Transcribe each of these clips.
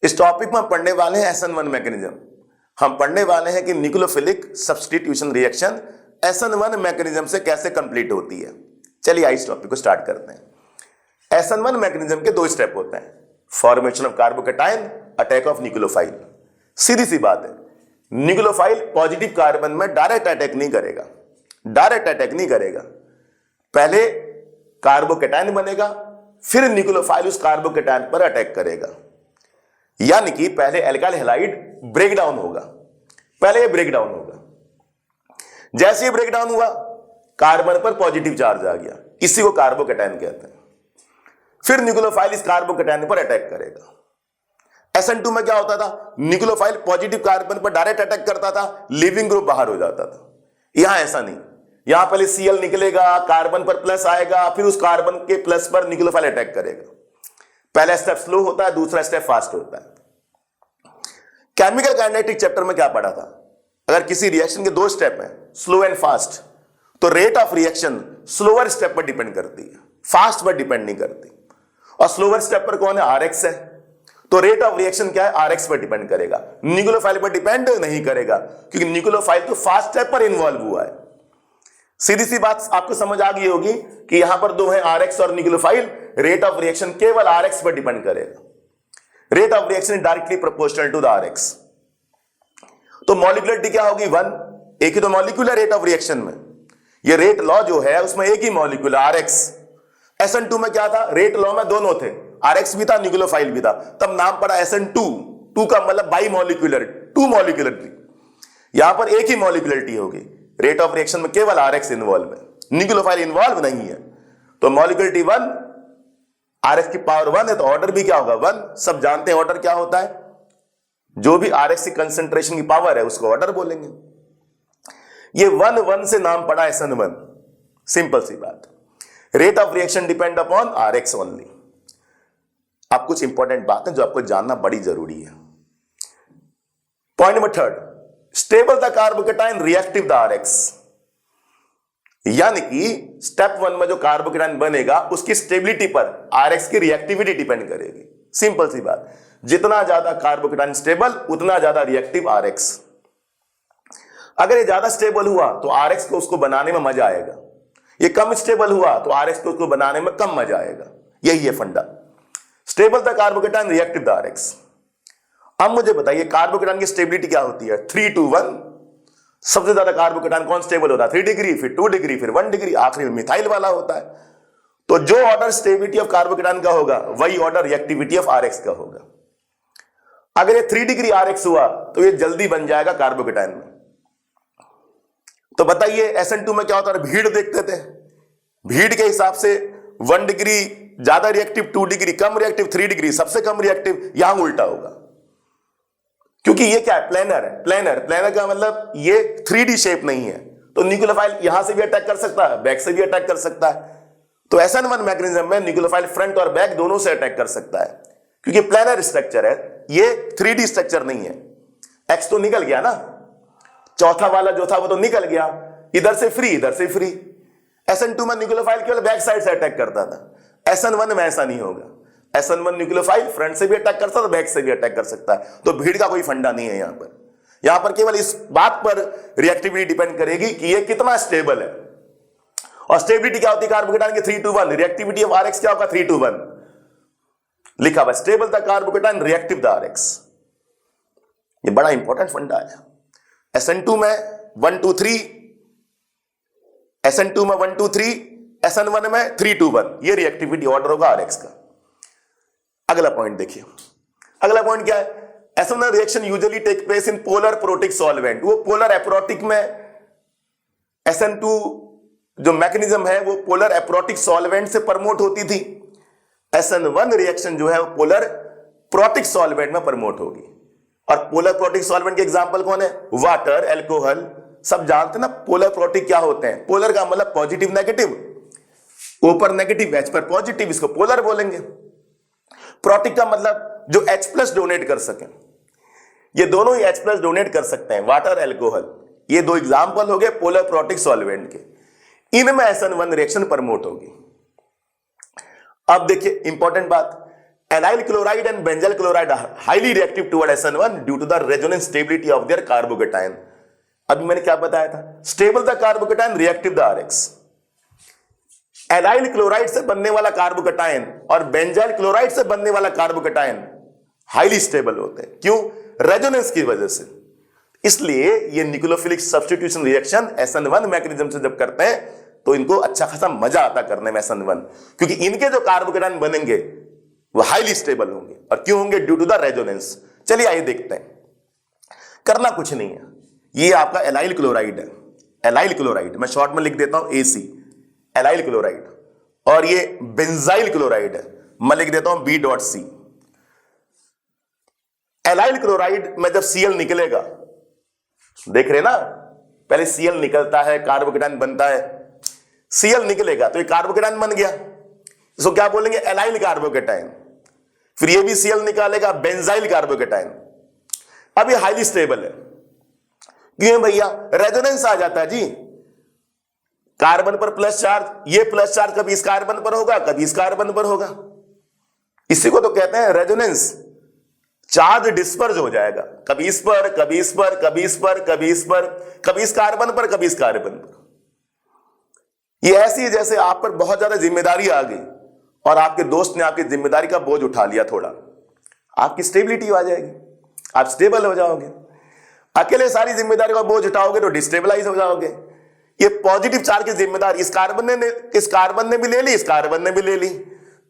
इस टॉपिक में हम पढ़ने वाले हैं SN1 मैकेनिज्म। हम पढ़ने वाले हैं कि nucleophilic substitution reaction SN1 mechanism से कैसे कंप्लीट होती है। चलिए इस टॉपिक को स्टार्ट करते हैं। SN1 मैकेनिज्म के दो स्टेप होते हैं, formation of carbocation, attack of nucleophile. सीधी सी बात है, न्यूक्लियोफाइल पॉजिटिव कार्बन में डायरेक्ट अटैक नहीं करेगा, डायरेक्ट अटैक नहीं करेगा। पहले कार्बोकेटाइन बनेगा, फिर न्यूक्लियोफाइल उस कार्बोकेटाइन पर अटैक करेगा। यानी कि पहले एल्काइल हैलाइड ब्रेकडाउन होगा, पहले ये ब्रेकडाउन होगा। जैसे ये ब्रेकडाउन हुआ, कार्बन पर पॉजिटिव चार्ज आ गया, इसी को कार्बोकेटाइन कहते हैं। फिर न्यूक्लियोफाइल इस कार्बोकेटाइन पर अटैक करेगा। SN2 में क्या होता था, न्यूक्लियोफाइल पॉजिटिव कार्बन पर डायरेक्ट अटैक करता था, लिविंग ग्रुप बाहर हो जाता था। यहां ऐसा नहीं, यहां पहले Cl निकलेगा, कार्बन पर प्लस आएगा, फिर उस कार्बन के प्लस पर न्यूक्लियोफाइल अटैक करेगा। पहला स्टेप स्लो होता है, दूसरा स्टेप फास्ट होता है। केमिकल काइनेटिक चैप्टर में क्या पढ़ा था, अगर किसी रिएक्शन के दो स्टेप हैं, स्लो एंड फास्ट, तो rate of reaction slower step पर डिपेंड करती है, फास्ट पर डिपेंड नहीं करती। और स्लोअर स्टेप पर कौन है, RX है, तो रेट ऑफ रिएक्शन क्या है, RX पर डिपेंड करेगा, न्यूक्लियोफाइल पर डिपेंड नहीं करेगा, क्योंकि न्यूक्लियोफाइल तो फास्ट स्टेप पर इन्वॉल्व हुआ है। सीधी सी बात आपको समझ आ गई होगी कि यहां पर दो है RX और न्यूक्लियोफाइल, रेट ऑफ रिएक्शन केवल RX पर डिपेंड करेगा। Rate of reaction directly proportional to the RX। तो मॉलिक्यूलरिटी क्या होगी, 1, एक ही तो मॉलिक्यूल है रेट ऑफ रिएक्शन में। ये रेट लॉ जो है उसमें एक ही मॉलिक्यूल है, RX। SN2 में क्या था, रेट लॉ में दोनों थे, RX भी था, न्यूक्लियोफाइल भी था, तब नाम पड़ा SN2। 2 का मतलब बाई मॉलिक्यूलर, 2 मॉलिक्यूलरिटी। यहां पर एक ही मॉलिक्यूलरिटी होगी, रेट ऑफ रिएक्शन में केवल RX इन्वॉल्व है, न्यूक्लियोफाइल इन्वॉल्व नहीं है। तो मॉलिक्यूलरिटी 1, RX की पावर 1 है, तो ऑर्डर भी क्या होगा, 1। सब जानते हैं ऑर्डर क्या होता है, जो भी RX की कंसंट्रेशन की पावर है उसको ऑर्डर बोलेंगे। ये 1 से नाम पड़ा SN1, सिंपल सी बात। Rate of reaction depend upon RX only. अब कुछ इंपॉर्टेंट बात है जो आपको जानना बड़ी जरूरी है। Point number 3, stable the carbocation reactive the RX। यानी कि स्टेप 1 में जो कार्बोकेटाइन बनेगा उसकी स्टेबिलिटी पर RX की रिएक्टिविटी डिपेंड करेगी। सिंपल सी बात, जितना ज्यादा कार्बोकेटाइन स्टेबल उतना ज्यादा रिएक्टिव RX। अगर ये ज्यादा स्टेबल हुआ तो RX को उसको बनाने में मजा आएगा, ये कम स्टेबल हुआ तो RX को उसको बनाने में कम मजा आएगा। यही है फंडा, stable the carbocation reactive the RX। अब मुझे बताइए कार्बोकेटाइन की स्टेबिलिटी क्या होती है, 3 to 1। सबसे ज्यादा कार्बोकेटाइन कौन स्टेबल होता है, 3 डिग्री, फिर 2 डिग्री, फिर 1 डिग्री, आखिरी में मिथाइल वाला होता है। तो जो ऑर्डर स्टेबिलिटी ऑफ कार्बोकेटाइन का होगा वही ऑर्डर रिएक्टिविटी ऑफ RX का होगा। अगर ये 3 डिग्री RX हुआ तो ये जल्दी बन जाएगा कार्बोकेटाइन में। तो बताइए SN2 में क्या होता है, भीड़ देखते थे, भीड़ के हिसाब से 1 डिग्री ज्यादा रिएक्टिव, 2 डिग्री कम रिएक्टिव, 3 डिग्री सबसे कम रिएक्टिव। यहां उल्टा होगा, क्योंकि ये क्या है, प्लेनर है। प्लेनर का मतलब ये 3D शेप नहीं है, तो न्यूक्लियोफाइल यहां से भी अटैक कर सकता है, बैक से भी अटैक कर सकता है। तो SN1 मैकेनिज्म में न्यूक्लियोफाइल फ्रंट और बैक दोनों से अटैक कर सकता है, क्योंकि प्लेनर स्ट्रक्चर है, ये 3D स्ट्रक्चर नहीं है। X तो निकल गया ना, चौथा वाला जो था वो तो निकल गया, इधर से फ्री, इधर से फ्री। SN2 में न्यूक्लियोफाइल केवल बैक साइड से अटैक करता था, SN1 में ऐसा नहीं होगा। SN1 न्यूक्लियोफाइल फ्रंट से भी अटैक करता है, बैक से भी अटैक कर सकता है। तो भीड़ का कोई फंडा नहीं है यहां पर केवल इस बात पर रिएक्टिविटी डिपेंड करेगी कि ये कितना स्टेबल है। और स्टेबिलिटी क्या होती है कार्बोकेटाइन की, 3 to 1। रिएक्टिविटी ऑफ RX क्या होगा, 3 to 1 लिखा हुआ, stable the carbocation reactive the RX। ये बड़ा इंपॉर्टेंट फंडा है। SN2 में 1 to 3, SN2 में 1 to 3, SN1 में 3 to 1, ये रिएक्टिविटी ऑर्डर होगा RX का। अगला पॉइंट देखिए, अगला पॉइंट क्या है, SN1 reaction usually take place in polar protic solvent. वो पोलर एप्रोटिक में SN2 जो मैकेनिज्म है वो पोलर एप्रोटिक सॉल्वेंट से प्रमोट होती थी। SN1 रिएक्शन जो है वो पोलर प्रोटिक सॉल्वेंट में प्रमोट होगी। और पोलर प्रोटिक सॉल्वेंट के एग्जांपल कौन है, वाटर, अल्कोहल, सब जानते हैं ना। पोलर प्रोटिक क्या होते हैं, पोलर का मतलब पॉजिटिव नेगेटिव, ऊपर नेगेटिव H पर पॉजिटिव, इसको पोलर बोलेंगे। प्रोटिक का मतलब जो H+ डोनेट कर सके, ये दोनों ही H+ डोनेट कर सकते हैं, वाटर, अल्कोहल। ये दो एग्जांपल हो गए पोलर प्रोटिक सॉल्वेंट के, इनमें SN1 रिएक्शन प्रमोट होगी। अब देखिए इंपॉर्टेंट बात, allyl chloride and benzyl chloride are highly reactive toward SN1 due to the resonance stability of their carbocation. अभी मैंने क्या बताया था, stable the carbocation, reactive the RX। Allyl chloride से बनने वाला कार्बोकेटायन और बेंजाइल क्लोराइड से बनने वाला कार्बोकेटायन हाईली स्टेबल होते हैं। क्यों? रेजोनेंस की वजह से। इसलिए ये nucleophilic substitution reaction SN1 mechanism से जब करते हैं तो इनको अच्छा खासा मजा आता करने में SN1, क्योंकि इनके जो कार्बोकेटायन बनेंगे वो हाईली स्टेबल होंगे। और क्यों होंगे? Due to the resonance. चलिए आइए देखते हैं। करना कुछ नहीं है, ये आपका एनाइल क्लोराइड है, एनाइल क्लोराइड मैं शॉर्ट में लिख देता हूं AC, एनाइल क्लोराइड। और ये बेंजाइल क्लोराइड है, मैं लिख देता हूं B.C। एनाइल क्लोराइड में जब Cl निकलेगा, देख रहे ना, पहले Cl निकलता है, कार्बोकेटायन बनता है, Cl निकलेगा तो ये कार्बोकेटायन बन गया, इसको क्या बोलेंगे? एनाइल कार्बोकेटायन। फिर ये भी Cl निकालेगा, बेंजाइल कार्बोकेटायन। अब ये हाईली स्टेबल है। क्यों भैया? रेजोनेंस आ जाता है जी, कार्बन पर प्लस चार्ज, ये प्लस चार्ज कभी इस कार्बन पर होगा, कभी इस कार्बन पर होगा। इसी को तो कहते हैं रेजोनेंस। चार्ज डिस्पर्ज हो जाएगा, कभी इस पर, कभी इस पर, कभी इस पर, कभी इस पर, कभी इस कार्बन पर, कभी इस कार्बन पर। ये ऐसी है जैसे आप पर बहुत ज्यादा जिम्मेदारी आ गई और आपके दोस्त ने आपकी जिम्मेदारी का बोझ उठा लिया थोड़ा, आपकी स्टेबिलिटी आ जाएगी, आप स्टेबल हो जाओगे। अकेले सारी जिम्मेदारी का बोझ उठाओगे तो डिस्टेबलाइज हो जाओगे। ये पॉजिटिव चार्ज की जिम्मेदारी इस कार्बन ने भी ले ली, इस कार्बन ने भी ले ली।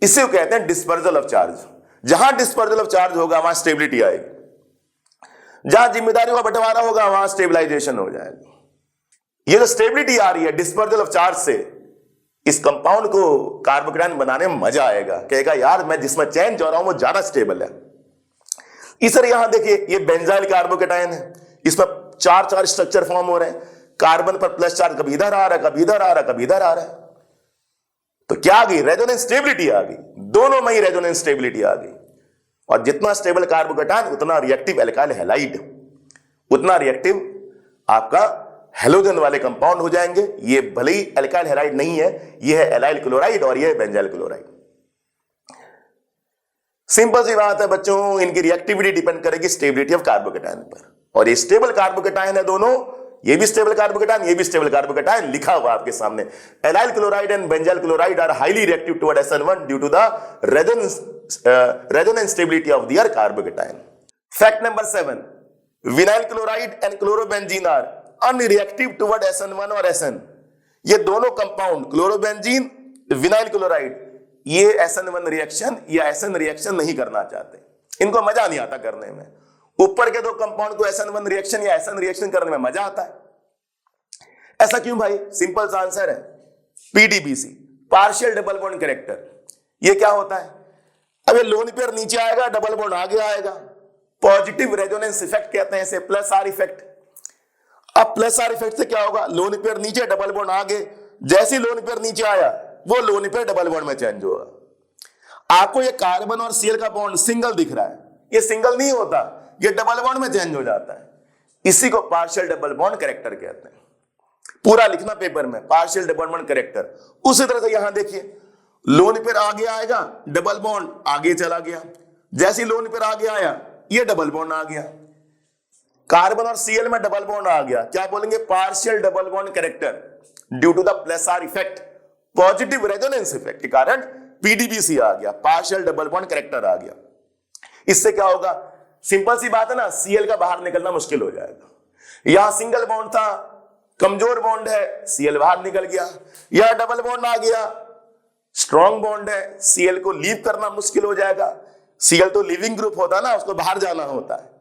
इसे कहते हैं डिस्पर्जल ऑफ चार्ज। जहां डिस्पर्जल ऑफ चार्ज होगा वहां स्टेबिलिटी आएगी, जहां जिम्मेदारी का बंटवारा होगा वहां स्टेबलाइजेशन हो जाएगा। ये जो स्टेबिलिटी आ रही है डिस्पर्जल ऑफ चार्ज से, इस कंपाउंड को कार्बोकेटायन बनाने में मजा आएगा, कहेगा यार मैं जिसमें चैन जा रहा हूं वो ज्यादा स्टेबल है। इस तरह यहां देखिए, ये बेंजाइल कार्बोकेटायन है, इसमें चार स्ट्रक्चर फॉर्म हो रहे हैं। कार्बन पर प्लस चार्ज कभी इधर आ रहा है, कभी इधर आ रहा है, कभी इधर आ रहा है। तो क्या आ गई? रेजोनेंस स्टेबिलिटी आ गई, दोनों में ही रेजोनेंस स्टेबिलिटी आ गई। और जितना स्टेबल कार्बोकेटायन उतना रिएक्टिव एल्काइल हैलाइड, उतना रिएक्टिव आपका हेलोजन वाले कंपाउंड हो जाएंगे। ये भले ही एल्काइल हैलाइड नहीं है, ये है एनाइल क्लोराइड और ये है बेंजाइल क्लोराइड। सिंपल सी बात है बच्चों, इनकी रिएक्टिविटी डिपेंड करेगी स्टेबिलिटी ऑफ कार्बोकेटायन पर। और ये स्टेबल कार्बोकेटायन है दोनों, ये भी स्टेबल कार्बोकेटायन, ये भी स्टेबल कार्बोकेटायन, लिखा हुआ आपके सामने। Allyl chloride and benzyl chloride are highly reactive toward SN1 due to the resonance stability of their carbocation. Fact number 7, vinyl chloride and chlorobenzene are unreactive toward SN1 और SN। ये दोनों compound chlorobenzene, vinyl chloride, ये SN1 reaction या SN reaction नहीं करना चाहते, इनको मजा नहीं आता करने में। ऊपर के दो कंपाउंड को SN1 रिएक्शन या SN रिएक्शन करने में मजा आता है। ऐसा क्यों भाई? सिंपल सा आंसर है, PDBC, partial double bond character. ये क्या होता है? अब ये लोन पेयर नीचे आएगा, डबल बॉन्ड आगे आएगा, पॉजिटिव रेजोनेंस इफेक्ट कहते हैं इसे, प्लस आर इफेक्ट। अब प्लस आर इफेक्ट से क्या होगा? लोन पेयर नीचे, डबल बॉन्ड आगे। जैसे ही लोन पेयर नीचे आया, वो लोन पेयर डबल बॉन्ड में चेंज होगा। आपको ये कार्बन और Cl का बॉन्ड सिंगल दिख रहा है, ये सिंगल नहीं होता, ये डबल बॉन्ड में चेंज हो जाता है। इसी को पार्शियल डबल बॉन्ड कैरेक्टर कहते हैं। पूरा लिखना पेपर में, पार्शियल डबल बॉन्ड कैरेक्टर। उसी तरह से यहां देखिए, लोन पेयर आगे आएगा, डबल बॉन्ड आगे चला गया। जैसे लोन पेयर आगे आया, ये डबल बॉन्ड आ गया। कार्बन और Cl में डबल बॉन्ड आ गया, क्या बोलेंगे? Partial double bond character due to the plus R effect, positive resonance effect के कारण PDBC आ गया, पार्शियल डबल बॉन्ड कैरेक्टर आ गया। इससे क्या होगा? सिंपल सी बात है ना, Cl का बाहर निकलना मुश्किल हो जाएगा। यहां सिंगल बॉन्ड था, कमजोर बॉन्ड है, Cl बाहर निकल गया। यह डबल बॉन्ड आ गया, स्ट्रॉन्ग बॉन्ड है, Cl को लीव करना मुश्किल हो जाएगा। Cl तो लिविंग ग्रुप होता है ना, उसको बाहर जाना होता है,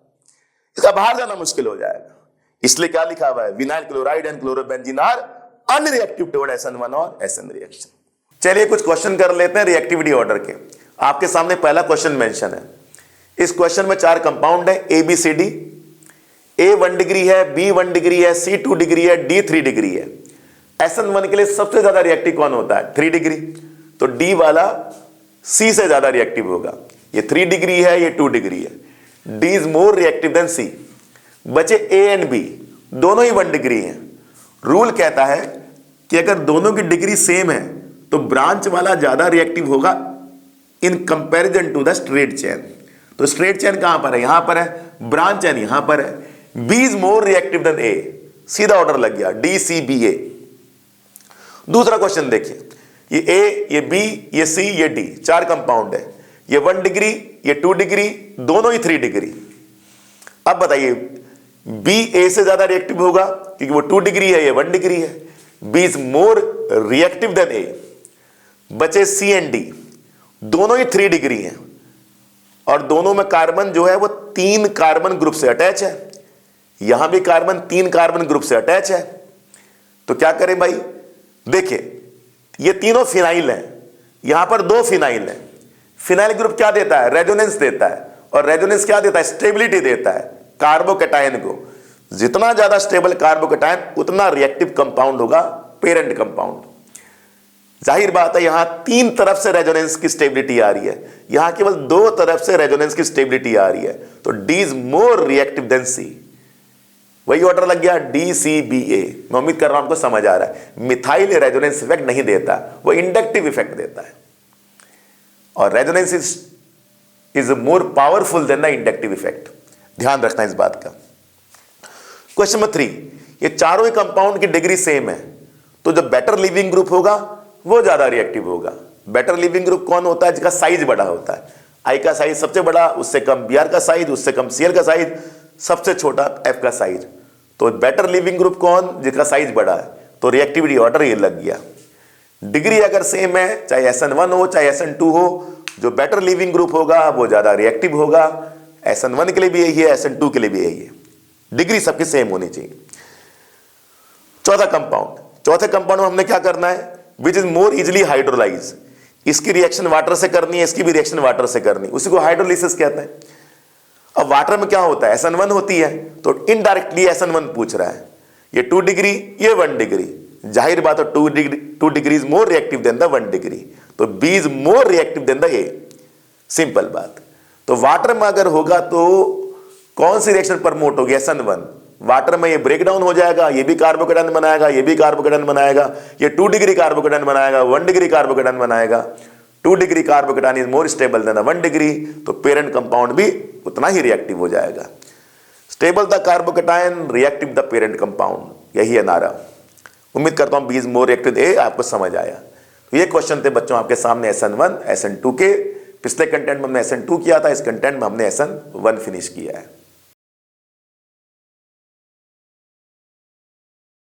इसका बाहर जाना मुश्किल हो जाएगा। इसलिए क्या लिखा हुआ है? Vinyl chloride and chlorobenzene are unreactive toward SN1 और SN रिएक्शन। चलिए कुछ क्वेश्चन कर लेते हैं रिएक्टिविटी ऑर्डर के। आपके सामने पहला क्वेश्चन मेंशन है। इस क्वेश्चन में 4 कंपाउंड है ABCD। A 1 डिग्री है, B 1 डिग्री है, C 2 डिग्री है, D 3 डिग्री है। SN1 के लिए सबसे ज्यादा रिएक्टिव कौन होता है? 3 डिग्री। तो D वाला C से ज्यादा रिएक्टिव होगा। ये 3 डिग्री है, ये 2 डिग्री है। D is more reactive then C। बचे A एंड B, दोनों ही 1 डिग्री हैं। रूल कहता है कि अगर दोनों की डिग्री सेम है तो ब्रांच वाला ज्यादा रिएक्टिव होगा in comparison to the straight chain. तो स्ट्रेट चेन कहां पर है, यहां पर है, ब्रांच चेन यहां पर है। B is more reactive than A, सीधा ऑर्डर लग गया, डी सी बी ए। दूसरा क्वेश्चन देखिए, ये ए, ये बी, ये सी, ये डी, 4 कंपाउंड है। ये 1 डिग्री, ये 2 डिग्री, दोनों ही 3 डिग्री। अब बताइए बी ए से ज्यादा रिएक्टिव होगा क्योंकि वो 2 डिग्री है, ये 1 डिग्री है। B is more reactive than A. बचे सी एंड डी, दोनों ही 3 डिग्री हैं और दोनों में कार्बन जो है वो 3 कार्बन ग्रुप से अटैच है। यहां भी कार्बन 3 कार्बन ग्रुप से अटैच है। तो क्या करें भाई, देखिए ये तीनों फिनाइल हैं, यहां पर 2 फिनाइल हैं। फिनाइल ग्रुप क्या देता है, रेजोनेंस देता है, और रेजोनेंस क्या देता है, स्टेबिलिटी देता है कार्बोकैटायन को। जितना ज्यादा स्टेबल कार्बोकैटायन उतना रिएक्टिव कंपाउंड होगा पेरेंट कंपाउंड। जाहिर बात है यहां 3 तरफ से रेजोनेंस की स्टेबिलिटी आ रही है, यहां केवल 2 तरफ से रेजोनेंस की स्टेबिलिटी आ रही है। तो D is more reactive than C, वही ऑर्डर लग गया डी सी बी ए। मैं उम्मीद कर रहा हूं आपको समझ आ रहा है। मिथाइल रेजोनेंस इफेक्ट नहीं देता, वो इंडक्टिव इफेक्ट देता है, और resonance is more powerful than the inductive effect. ध्यान रखना इस बात का। क्वेश्चन नंबर 3, ये चारों ही कंपाउंड की डिग्री सेम है, तो जो बेटर लिविंग ग्रुप होगा वो ज्यादा रिएक्टिव होगा। बेटर लिविंग ग्रुप कौन होता है, जिसका साइज बड़ा होता है। आई का साइज सबसे बड़ा, उससे कम बी आर का साइज, उससे कम सी एल का साइज, सबसे छोटा एफ का साइज। तो बेटर लिविंग ग्रुप कौन, जिसका साइज बड़ा है। तो रिएक्टिविटी ऑर्डर ये लग गया। डिग्री अगर सेम है, चाहे SN1 हो चाहे SN2 हो, जो बेटर लिविंग ग्रुप होगा वो ज्यादा रिएक्टिव होगा। SN1 के लिए भी यही है, SN2 के लिए भी यही है। डिग्री सबकी सेम होनी चाहिए। चौथा कंपाउंड में हमने क्या करना है, which is more easily hydrolyse. इसकी रिएक्शन वाटर से करनी है, इसकी भी रिएक्शन वाटर से करनी है, उसी को हाइड्रोलिसिस कहते हैं। अब वाटर में क्या होता है, SN1 होती है, तो इनडायरेक्टली SN1 पूछ रहा है। ये 2 डिग्री, ये 1 डिग्री, जाहिर बात है 2 degree is more reactive than the 1 degree. तो B is more reactive than the A, simple बात। तो वाटर में अगर होगा तो कौन सी रिएक्शन प्रमोट होगी, SN1। वाटर में ये ब्रेक डाउन हो जाएगा, ये भी कार्बोकैटायन बनाएगा, ये भी कार्बोकैटायन बनाएगा, ये 2 डिग्री कार्बोकैटायन बनाएगा, 1 डिग्री कार्बोकैटायन बनाएगा। 2 degree carbocation is more stable then 1 degree, तो पेरेंट कंपाउंड भी उतना ही रिएक्टिव हो जाएगा। Stable the carbocation, reactive the parent compound, यही है नारा। उम्मीद करता हूं बी इज मोर रिएक्टिव ए आपको समझ आया। तो ये क्वेश्चन थे बच्चों आपके सामने SN1 SN2 के। पिछले कंटेंट में हमने SN2 किया था, इस कंटेंट में हमने SN1 फिनिश किया है।